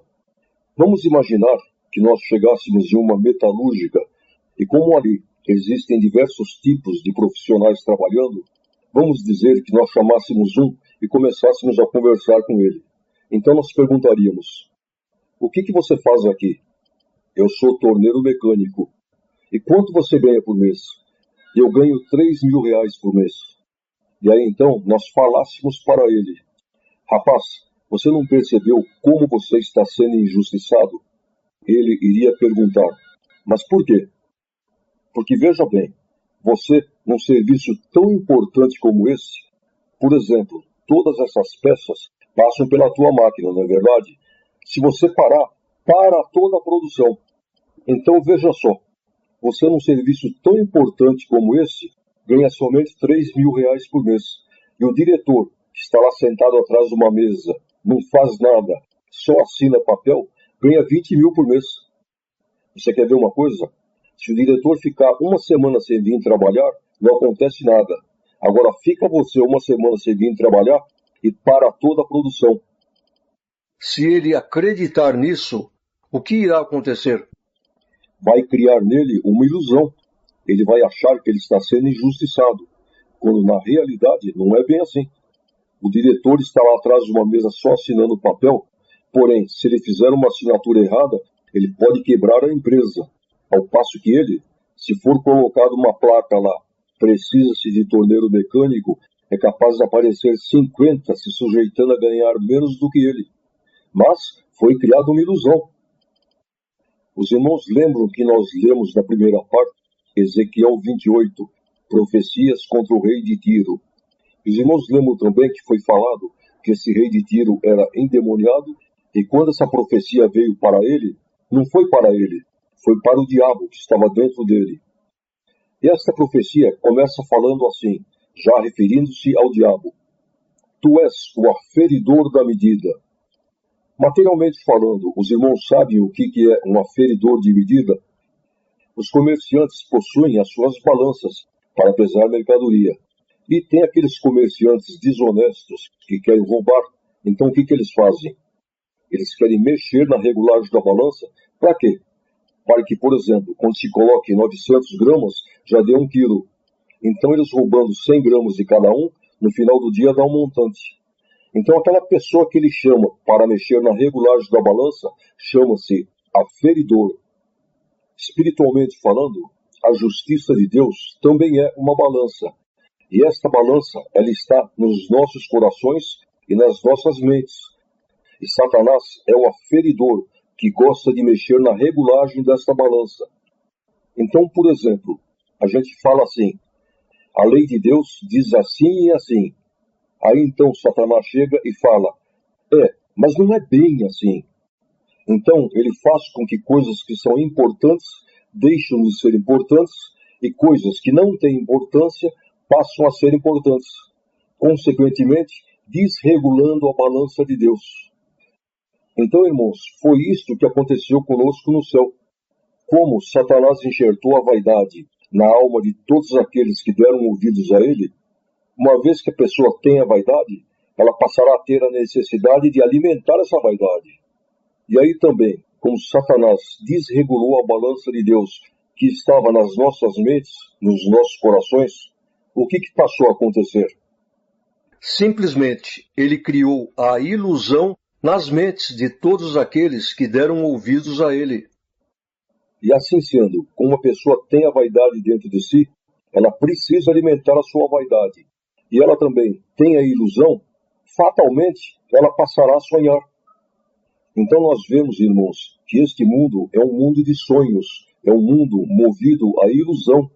S2: vamos imaginar que nós chegássemos em uma metalúrgica e como ali existem diversos tipos de profissionais trabalhando, vamos dizer que nós chamássemos um e começássemos a conversar com ele. Então nós perguntaríamos: o que você faz aqui? Eu sou torneiro mecânico. E quanto você ganha por mês? Eu ganho 3.000 reais por mês. E aí então nós falássemos para ele: rapaz, você não percebeu como você está sendo injustiçado? Ele iria perguntar: mas por quê? Porque veja bem, você, num serviço tão importante como esse, por exemplo, todas essas peças passam pela tua máquina, não é verdade? Se você parar, para toda a produção. Então veja só, você num serviço tão importante como esse, ganha somente 3.000 reais por mês. E o diretor, que está lá sentado atrás de uma mesa, não faz nada, só assina papel, ganha 20.000 por mês. Você quer ver uma coisa? Se o diretor ficar uma semana sem vir trabalhar, não acontece nada. Agora fica você uma semana sem vir trabalhar e para toda a produção.
S1: Se ele acreditar nisso, o que irá acontecer?
S2: Vai criar nele uma ilusão. Ele vai achar que ele está sendo injustiçado, quando na realidade não é bem assim. O diretor está lá atrás de uma mesa só assinando o papel, porém, se ele fizer uma assinatura errada, ele pode quebrar a empresa. Ao passo que ele, se for colocado uma placa lá, precisa-se de torneiro mecânico, é capaz de aparecer 50 se sujeitando a ganhar menos do que ele. Mas foi criada uma ilusão. Os irmãos lembram que nós lemos na primeira parte, Ezequiel 28, profecias contra o rei de Tiro. Os irmãos lembram também que foi falado que esse rei de Tiro era endemoniado, e quando essa profecia veio para ele, não foi para ele, foi para o diabo que estava dentro dele. E esta profecia começa falando assim, já referindo-se ao diabo. Tu és o aferidor da medida. Materialmente falando, os irmãos sabem o que é um aferidor de medida? Os comerciantes possuem as suas balanças para pesar mercadoria. E tem aqueles comerciantes desonestos que querem roubar. Então o que eles fazem? Eles querem mexer na regulagem da balança. Para quê? Para que, por exemplo, quando se coloque 900 gramas, já dê 1 quilo. Então eles roubando 100 gramas de cada um, no final do dia dá um montante. Então aquela pessoa que ele chama para mexer na regulagem da balança, chama-se aferidor. Espiritualmente falando, a justiça de Deus também é uma balança. E esta balança, ela está nos nossos corações e nas nossas mentes. E Satanás é o aferidor que gosta de mexer na regulagem desta balança. Então, por exemplo, a gente fala assim, a lei de Deus diz assim e assim. Aí então Satanás chega e fala, mas não é bem assim. Então ele faz com que coisas que são importantes deixem de ser importantes e coisas que não têm importância passam a ser importantes, consequentemente desregulando a balança de Deus. Então, irmãos, foi isto que aconteceu conosco no céu. Como Satanás enxertou a vaidade na alma de todos aqueles que deram ouvidos a ele, uma vez que a pessoa tem a vaidade, ela passará a ter a necessidade de alimentar essa vaidade. E aí também, como Satanás desregulou a balança de Deus que estava nas nossas mentes, nos nossos corações, o que passou a acontecer?
S1: Simplesmente, ele criou a ilusão nas mentes de todos aqueles que deram ouvidos a ele.
S2: E assim sendo, como uma pessoa tem a vaidade dentro de si, ela precisa alimentar a sua vaidade. E ela também tem a ilusão, fatalmente ela passará a sonhar. Então nós vemos, irmãos, que este mundo é um mundo de sonhos, é um mundo movido à ilusão.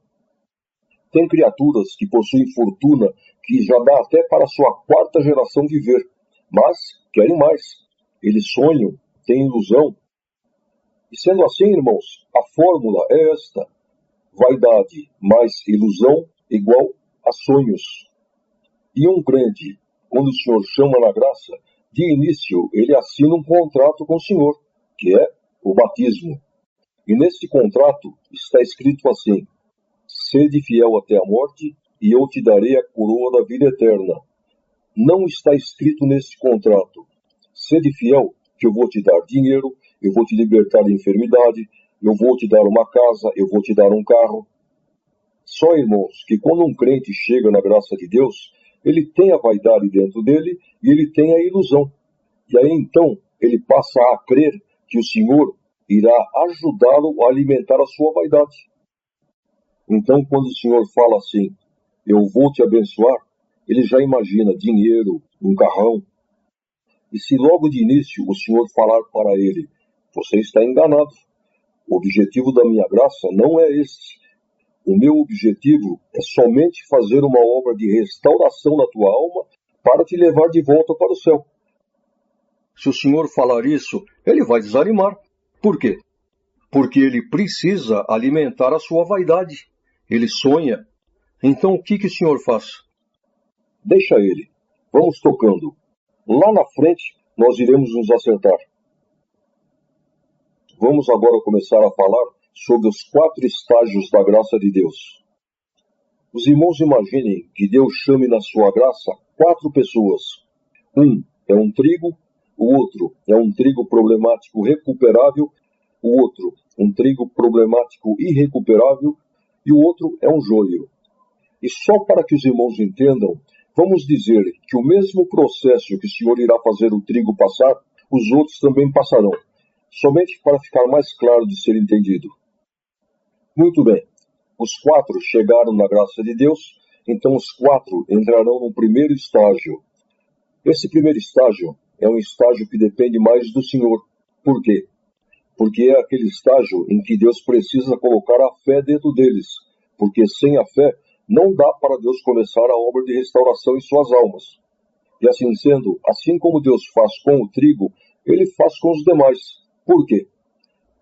S2: Tem criaturas que possuem fortuna que já dá até para a sua 4ª geração viver, mas querem mais. Eles sonham, têm ilusão. E sendo assim, irmãos, a fórmula é esta. Vaidade mais ilusão igual a sonhos. E um crente, quando o Senhor chama na graça, de início ele assina um contrato com o Senhor, que é o batismo. E nesse contrato está escrito assim, sede fiel até a morte, e eu te darei a coroa da vida eterna. Não está escrito nesse contrato, sede fiel, que eu vou te dar dinheiro, eu vou te libertar da enfermidade, eu vou te dar uma casa, eu vou te dar um carro. Só, irmãos, que quando um crente chega na graça de Deus, ele tem a vaidade dentro dele e ele tem a ilusão. E aí então ele passa a crer que o Senhor irá ajudá-lo a alimentar a sua vaidade. Então quando o Senhor fala assim, eu vou te abençoar, ele já imagina dinheiro, um carrão. E se logo de início o Senhor falar para ele, você está enganado. O objetivo da minha graça não é este. O meu objetivo é somente fazer uma obra de restauração na tua alma para te levar de volta para o céu.
S1: Se o Senhor falar isso, ele vai desanimar. Por quê? Porque ele precisa alimentar a sua vaidade. Ele sonha. Então o que o Senhor faz?
S2: Deixa ele. Vamos tocando. Lá na frente nós iremos nos acertar. Vamos agora começar a falar sobre os 4 estágios da graça de Deus. Os irmãos imaginem que Deus chame na sua graça 4 pessoas. Um é um trigo, o outro é um trigo problemático recuperável, o outro um trigo problemático irrecuperável e o outro é um joio. E só para que os irmãos entendam, vamos dizer que o mesmo processo que o Senhor irá fazer o trigo passar, os outros também passarão, somente para ficar mais claro de ser entendido. Muito bem, os 4 chegaram na graça de Deus, então os 4 entrarão no primeiro estágio. Esse primeiro estágio é um estágio que depende mais do Senhor. Por quê? Porque é aquele estágio em que Deus precisa colocar a fé dentro deles, porque sem a fé não dá para Deus começar a obra de restauração em suas almas. E assim sendo, assim como Deus faz com o trigo, Ele faz com os demais. Por quê?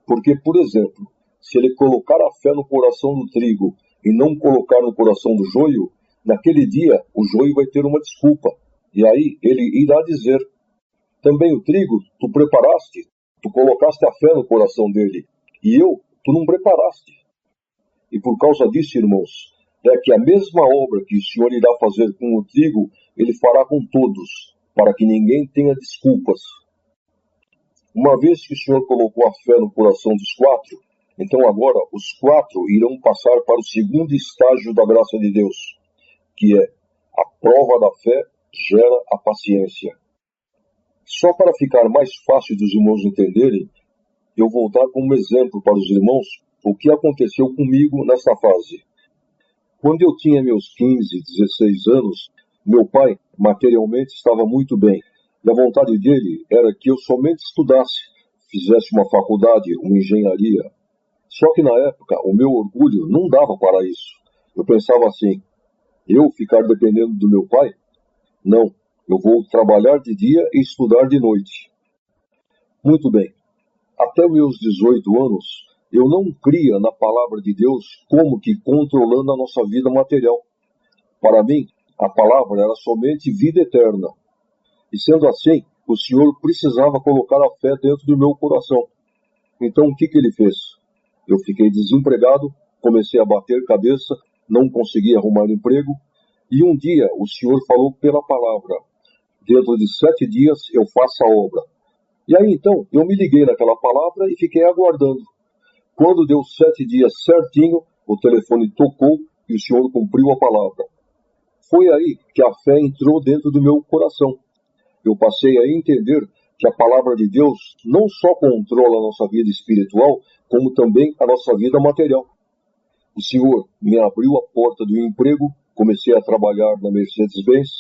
S2: Porque, por exemplo, se Ele colocar a fé no coração do trigo e não colocar no coração do joio, naquele dia o joio vai ter uma desculpa. E aí Ele irá dizer: também o trigo tu preparaste, tu colocaste a fé no coração dele, e tu não preparaste. E por causa disso, irmãos, é que a mesma obra que o Senhor irá fazer com o trigo, Ele fará com todos, para que ninguém tenha desculpas. Uma vez que o Senhor colocou a fé no coração dos 4, então agora os 4 irão passar para o segundo estágio da graça de Deus, que é a prova da fé gera a paciência. Só para ficar mais fácil dos irmãos entenderem, eu vou dar como exemplo para os irmãos o que aconteceu comigo nesta fase. Quando eu tinha meus 15, 16 anos, meu pai materialmente estava muito bem. E a vontade dele era que eu somente estudasse, fizesse uma faculdade, uma engenharia. Só que na época o meu orgulho não dava para isso. Eu pensava assim: eu ficar dependendo do meu pai? Não, eu vou trabalhar de dia e estudar de noite. Muito bem. Até meus 18 anos, eu não cria na palavra de Deus como que controlando a nossa vida material. Para mim, a palavra era somente vida eterna. E sendo assim, o Senhor precisava colocar a fé dentro do meu coração. Então o que Ele fez? Eu fiquei desempregado, comecei a bater cabeça, não consegui arrumar emprego, e um dia o Senhor falou pela palavra: dentro de 7 dias eu faço a obra. E aí então eu me liguei naquela palavra e fiquei aguardando. Quando deu 7 dias certinho, o telefone tocou e o Senhor cumpriu a palavra. Foi aí que a fé entrou dentro do meu coração. Eu passei a entender que a palavra de Deus não só controla a nossa vida espiritual, como também a nossa vida material. O Senhor me abriu a porta do emprego, comecei a trabalhar na Mercedes-Benz.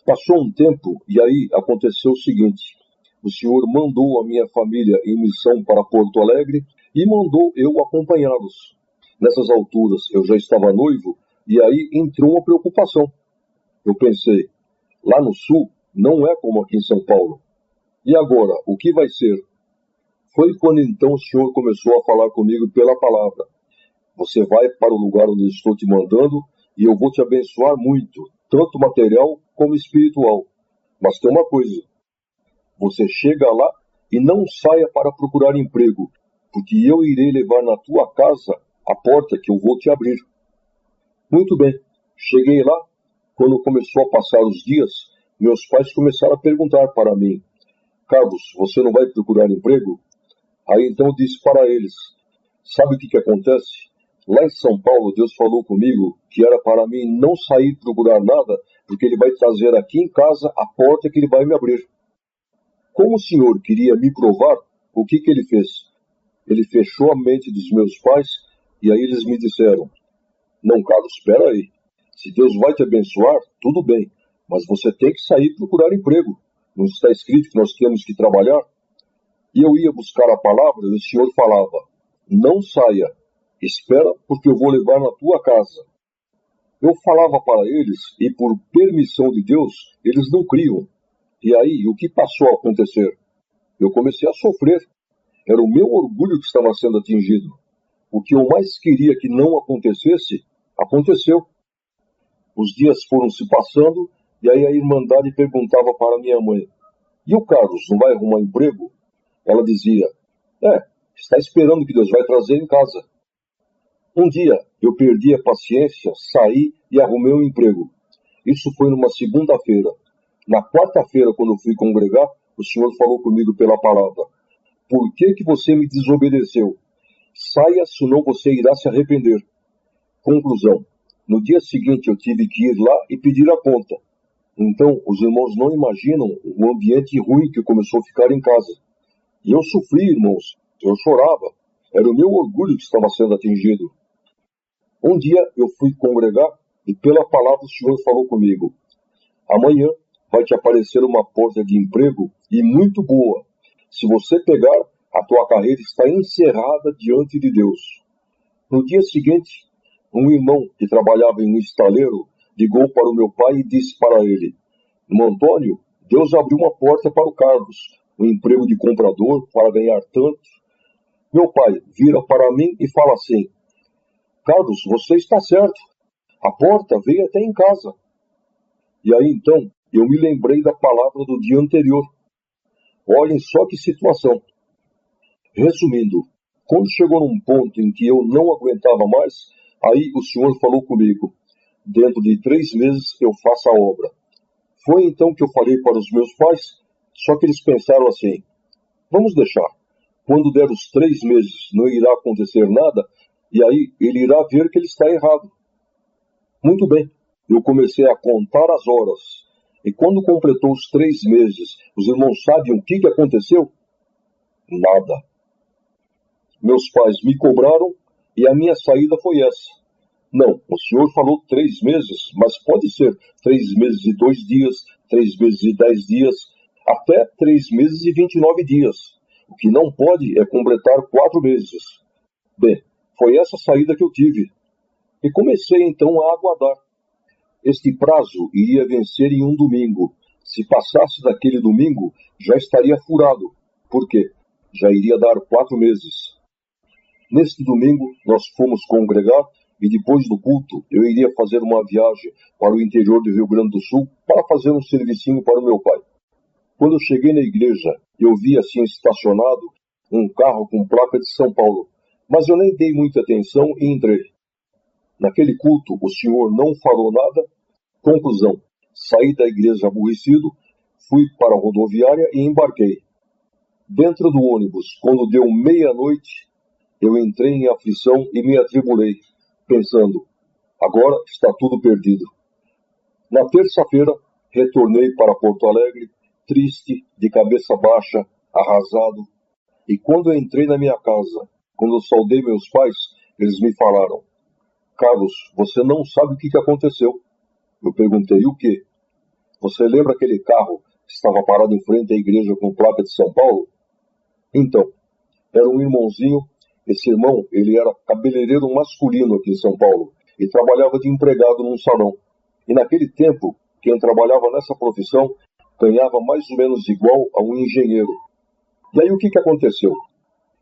S2: Passou um tempo e aí aconteceu o seguinte: o Senhor mandou a minha família em missão para Porto Alegre e mandou eu acompanhá-los. Nessas alturas eu já estava noivo e aí entrou uma preocupação. Eu pensei: lá no sul não é como aqui em São Paulo. E agora, o que vai ser? Foi quando então o Senhor começou a falar comigo pela palavra: você vai para o lugar onde eu estou te mandando e eu vou te abençoar muito, tanto material como espiritual. Mas tem uma coisa: você chega lá e não saia para procurar emprego, porque eu irei levar na tua casa a porta que eu vou te abrir. Muito bem, cheguei lá. Quando começou a passar os dias, meus pais começaram a perguntar para mim: Carlos, você não vai procurar emprego? Aí então eu disse para eles: sabe o que acontece? Lá em São Paulo, Deus falou comigo que era para mim não sair procurar nada, porque Ele vai trazer aqui em casa a porta que Ele vai me abrir. Como o Senhor queria me provar, o que Ele fez? Ele fechou a mente dos meus pais e aí eles me disseram: não, Carlos, espera aí. Se Deus vai te abençoar, tudo bem, mas você tem que sair procurar emprego. Não está escrito que nós temos que trabalhar? E eu ia buscar a palavra e o Senhor falava: não saia, espera porque eu vou levar na tua casa. Eu falava para eles e por permissão de Deus, eles não criam. E aí, o que passou a acontecer? Eu comecei a sofrer. Era o meu orgulho que estava sendo atingido. O que eu mais queria que não acontecesse, aconteceu. Os dias foram se passando e aí a Irmandade perguntava para minha mãe: e o Carlos não vai arrumar emprego? Ela dizia: Está esperando o que Deus vai trazer em casa. Um dia eu perdi a paciência, saí e arrumei um emprego. Isso foi numa segunda-feira. Na quarta-feira, quando eu fui congregar, o Senhor falou comigo pela palavra. Por que você me desobedeceu? Saia, senão você irá se arrepender. Conclusão. No dia seguinte eu tive que ir lá e pedir a conta. Então, os irmãos não imaginam o ambiente ruim que começou a ficar em casa. E eu sofri, irmãos. Eu chorava. Era o meu orgulho que estava sendo atingido. Um dia eu fui congregar e pela palavra o Senhor falou comigo. Amanhã vai te aparecer uma porta de emprego e muito boa. Se você pegar, a tua carreira está encerrada diante de Deus. No dia seguinte, um irmão que trabalhava em um estaleiro ligou para o meu pai e disse para ele, irmão Antônio, Deus abriu uma porta para o Carlos, um emprego de comprador para ganhar tanto. Meu pai vira para mim e fala assim, Carlos, você está certo, a porta veio até em casa. E aí então, eu me lembrei da palavra do dia anterior. Olhem só que situação. Resumindo, quando chegou num ponto em que eu não aguentava mais, aí o Senhor falou comigo, dentro de 3 meses eu faço a obra. Foi então que eu falei para os meus pais, só que eles pensaram assim, vamos deixar. Quando der os 3 meses não irá acontecer nada, e aí ele irá ver que ele está errado. Muito bem, eu comecei a contar as horas, e quando completou os 3 meses, os irmãos sabem o que aconteceu? Nada. Meus pais me cobraram, e a minha saída foi essa. Não, o senhor falou 3 meses, mas pode ser 3 meses e 2 dias, 3 meses e 10 dias, até 3 meses e 29 dias. O que não pode é completar 4 meses. Bem, foi essa saída que eu tive. E comecei então a aguardar. Este prazo iria vencer em um domingo. Se passasse daquele domingo, já estaria furado. Por quê? Já iria dar 4 meses. Neste domingo, nós fomos congregar e depois do culto, eu iria fazer uma viagem para o interior do Rio Grande do Sul para fazer um servicinho para o meu pai. Quando eu cheguei na igreja, eu vi assim estacionado um carro com placa de São Paulo, mas eu nem dei muita atenção e entrei. Naquele culto, o senhor não falou nada. Conclusão, saí da igreja aborrecido, fui para a rodoviária e embarquei. Dentro do ônibus, quando deu meia-noite, eu entrei em aflição e me atribulei, pensando, agora está tudo perdido. Na terça-feira, retornei para Porto Alegre, triste, de cabeça baixa, arrasado. E quando eu entrei na minha casa, quando eu saudei meus pais, eles me falaram, Carlos, você não sabe o que aconteceu. Eu perguntei, o quê? Você lembra aquele carro que estava parado em frente à igreja com placa de São Paulo? Então, era um irmãozinho. Esse irmão, ele era cabeleireiro masculino aqui em São Paulo e trabalhava de empregado num salão. E naquele tempo, quem trabalhava nessa profissão ganhava mais ou menos igual a um engenheiro. E aí o que aconteceu?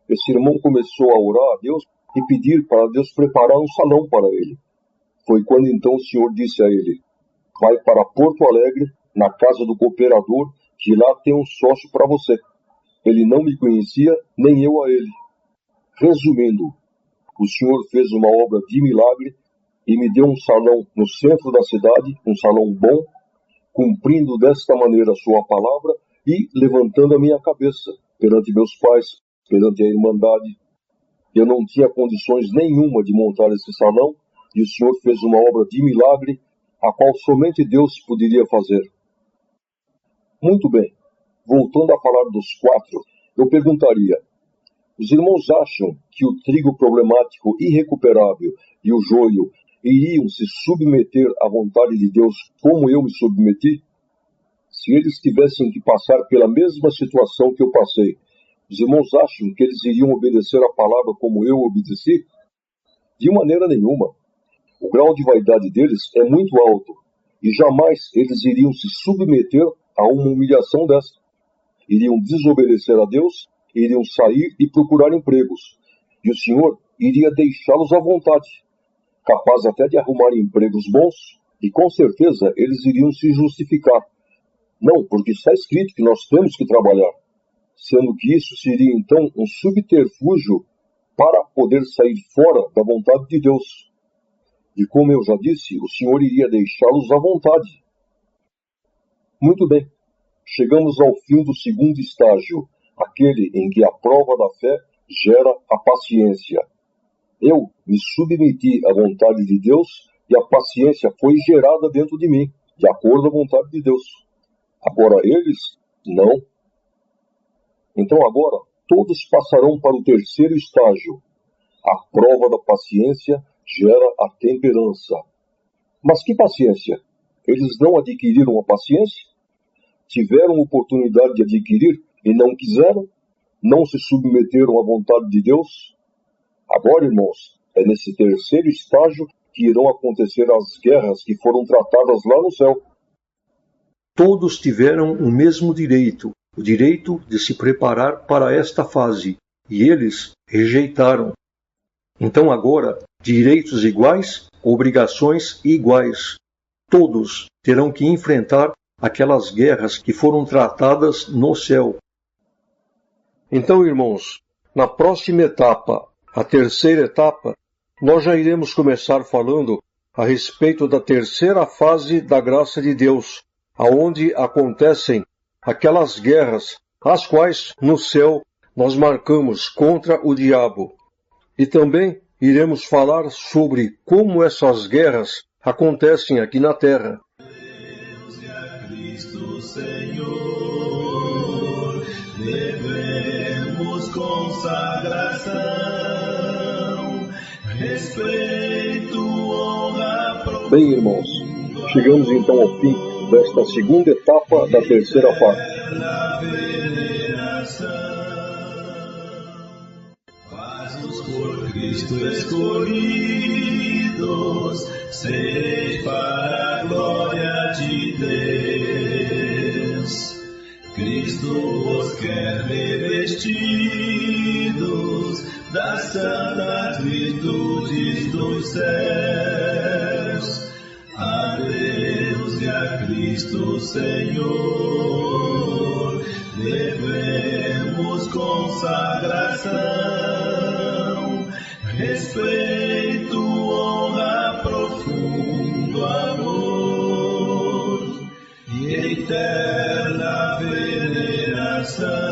S2: Esse irmão começou a orar a Deus e pedir para Deus preparar um salão para ele. Foi quando então o Senhor disse a ele, vai para Porto Alegre, na casa do cooperador, que lá tem um sócio para você. Ele não me conhecia, nem eu a ele. Resumindo, o Senhor fez uma obra de milagre e me deu um salão no centro da cidade, um salão bom, cumprindo desta maneira a sua palavra e levantando a minha cabeça perante meus pais, perante a Irmandade. Eu não tinha condições nenhuma de montar esse salão e o Senhor fez uma obra de milagre, a qual somente Deus poderia fazer. Muito bem, voltando a falar dos 4, eu perguntaria, os irmãos acham que o trigo problemático irrecuperável e o joio iriam se submeter à vontade de Deus como eu me submeti? Se eles tivessem que passar pela mesma situação que eu passei, os irmãos acham que eles iriam obedecer a palavra como eu obedeci? De maneira nenhuma. O grau de vaidade deles é muito alto e jamais eles iriam se submeter a uma humilhação dessa. Iriam desobedecer a Deus, iriam sair e procurar empregos. E o Senhor iria deixá-los à vontade, capaz até de arrumar empregos bons, e com certeza eles iriam se justificar. Não, porque está escrito que nós temos que trabalhar. sendo que isso seria então um subterfúgio para poder sair fora da vontade de Deus. E como eu já disse, o Senhor iria deixá-los à vontade. Muito bem, chegamos ao fim do segundo estágio, aquele em que a prova da fé gera a paciência. Eu me submeti à vontade de Deus e a paciência foi gerada dentro de mim, de acordo à vontade de Deus. Agora eles, não. Então agora, todos passarão para o terceiro estágio. A prova da paciência gera a temperança. Mas que paciência? Eles não adquiriram a paciência? Tiveram oportunidade de adquirir e não quiseram? Não se submeteram à vontade de Deus? Agora, irmãos, é nesse terceiro estágio que irão acontecer as guerras que foram tratadas lá no céu.
S1: Todos tiveram o mesmo direito, o direito de se preparar para esta fase, e eles rejeitaram. Então agora, direitos iguais, obrigações iguais. Todos terão que enfrentar aquelas guerras que foram tratadas no céu. Então, irmãos, na próxima etapa, a terceira etapa, nós já iremos começar falando a respeito da terceira fase da graça de Deus, aonde acontecem aquelas guerras, as quais no céu nós marcamos contra o diabo. E também iremos falar sobre como essas guerras acontecem aqui na terra.
S3: Deus e a Cristo Senhor, devemos consagração, respeito, honra, profunda.
S2: Bem, irmãos, chegamos então ao fim desta segunda etapa da terceira fase.
S3: Faz-nos por Cristo escolhidos, sereis para a glória de Deus. Cristo vos quer revestidos das santas virtudes dos céus. A Deus e a Cristo Senhor devemos consagração, respeito, honra, profundo amor e eterna veneração.